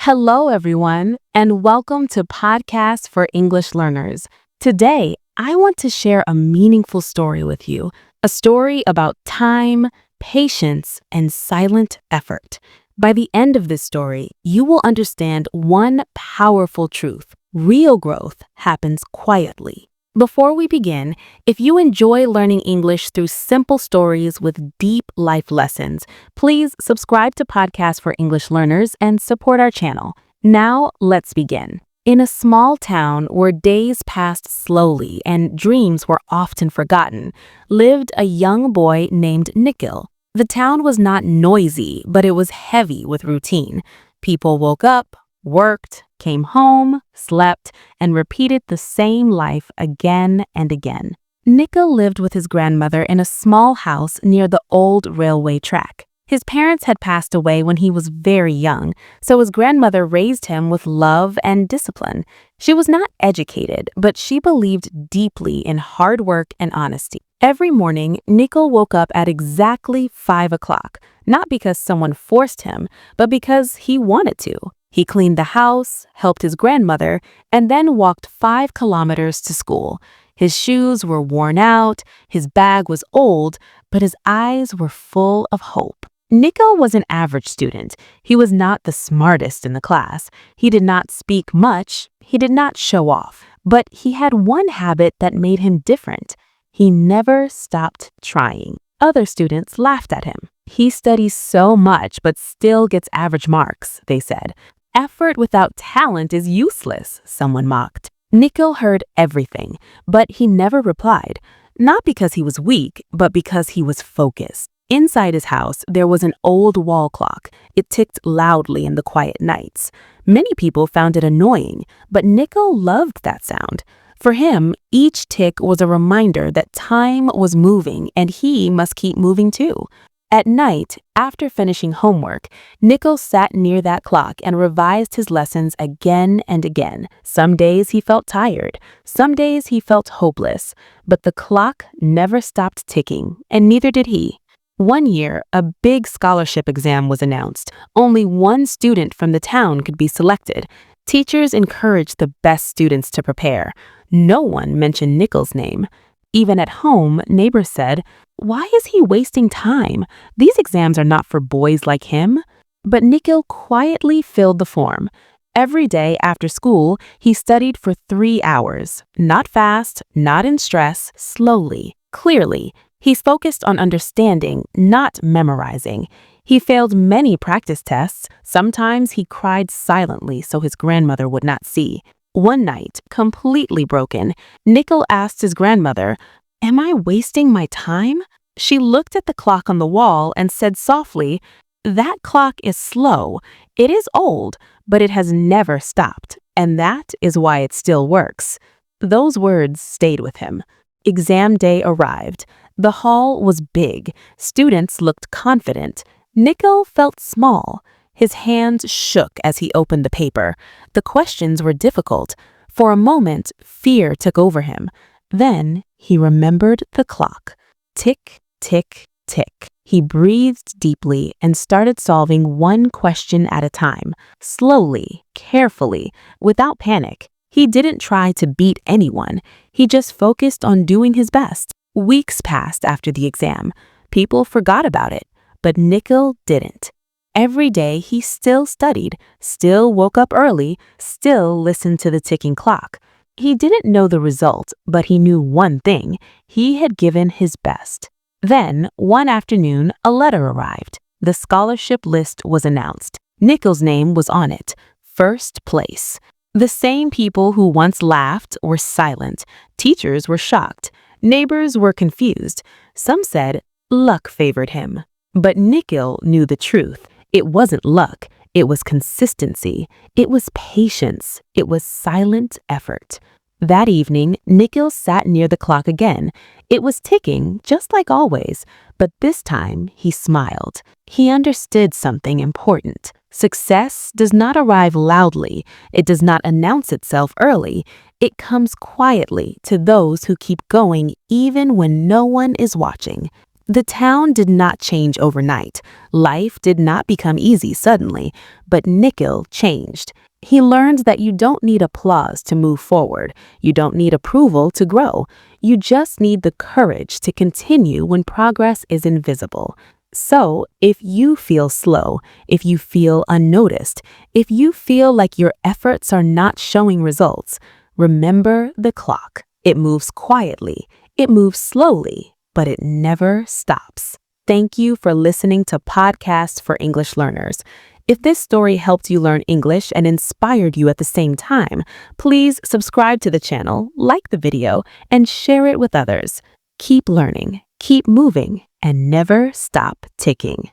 Hello, everyone, and welcome to Podcast for English Learners. Today, I want to share a meaningful story with you, a story about time, patience, and silent effort. By the end of this story, you will understand one powerful truth. Real growth happens quietly. Before we begin, if you enjoy learning English through simple stories with deep life lessons, please subscribe to Podcast for English Learners and support our channel. Now, let's begin. In a small town where days passed slowly and dreams were often forgotten, lived a young boy named Nikhil. The town was not noisy, but it was heavy with routine. People woke up, worked, came home, slept, and repeated the same life again and again. Nikhil lived with his grandmother in a small house near the old railway track. His parents had passed away when he was very young, so his grandmother raised him with love and discipline. She was not educated, but she believed deeply in hard work and honesty. Every morning, Nikhil woke up at exactly 5 o'clock, not because someone forced him, but because he wanted to. He cleaned the house, helped his grandmother, and then walked 5 kilometers to school. His shoes were worn out, his bag was old, but his eyes were full of hope. Nikhil was an average student. He was not the smartest in the class. He did not speak much. He did not show off. But he had one habit that made him different. He never stopped trying. Other students laughed at him. He studies so much but still gets average marks, they said. Effort without talent is useless, someone mocked. Nikhil heard everything, but he never replied, not because he was weak, but because he was focused. Inside his house, there was an old wall clock. It ticked loudly in the quiet nights. Many people found it annoying, but Nikhil loved that sound. For him, each tick was a reminder that time was moving and he must keep moving too. At night, after finishing homework, Nikhil sat near that clock and revised his lessons again and again. Some days he felt tired, some days he felt hopeless, but the clock never stopped ticking, and neither did he. One year, a big scholarship exam was announced. Only one student from the town could be selected. Teachers encouraged the best students to prepare. No one mentioned Nikhil's name. Even at home, neighbors said, "Why is he wasting time? These exams are not for boys like him." But Nikhil quietly filled the form. Every day after school, he studied for 3 hours. Not fast, not in stress, slowly, clearly. He focused on understanding, not memorizing. He failed many practice tests. Sometimes he cried silently so his grandmother would not see. One night, completely broken, Nikhil asked his grandmother, "Am I wasting my time?" She looked at the clock on the wall and said softly, "That clock is slow. It is old, but it has never stopped, and that is why it still works." Those words stayed with him. Exam day arrived. The hall was big. Students looked confident. Nikhil felt small. His hands shook as he opened the paper. The questions were difficult. For a moment, fear took over him. Then he remembered the clock. Tick, tick, tick. He breathed deeply and started solving one question at a time, slowly, carefully, without panic. He didn't try to beat anyone. He just focused on doing his best. Weeks passed after the exam. People forgot about it, but Nikhil didn't. Every day he still studied, still woke up early, still listened to the ticking clock. He didn't know the result, but he knew one thing: he had given his best. Then, one afternoon, a letter arrived. The scholarship list was announced. Nikhil's name was on it. First place. The same people who once laughed were silent. Teachers were shocked. Neighbors were confused. Some said luck favored him. But Nikhil knew the truth. It wasn't luck. It was consistency. It was patience. It was silent effort. That evening, Nikhil sat near the clock again. It was ticking, just like always, but this time he smiled. He understood something important. Success does not arrive loudly. It does not announce itself early. It comes quietly to those who keep going even when no one is watching. The town did not change overnight. Life did not become easy suddenly, but Nikhil changed. He learned that you don't need applause to move forward. You don't need approval to grow. You just need the courage to continue when progress is invisible. So, if you feel slow, if you feel unnoticed, if you feel like your efforts are not showing results, remember the clock. It moves quietly, it moves slowly, but it never stops. Thank you for listening to Podcasts for English Learners. If this story helped you learn English and inspired you at the same time, please subscribe to the channel, like the video, and share it with others. Keep learning, keep moving, and never stop ticking.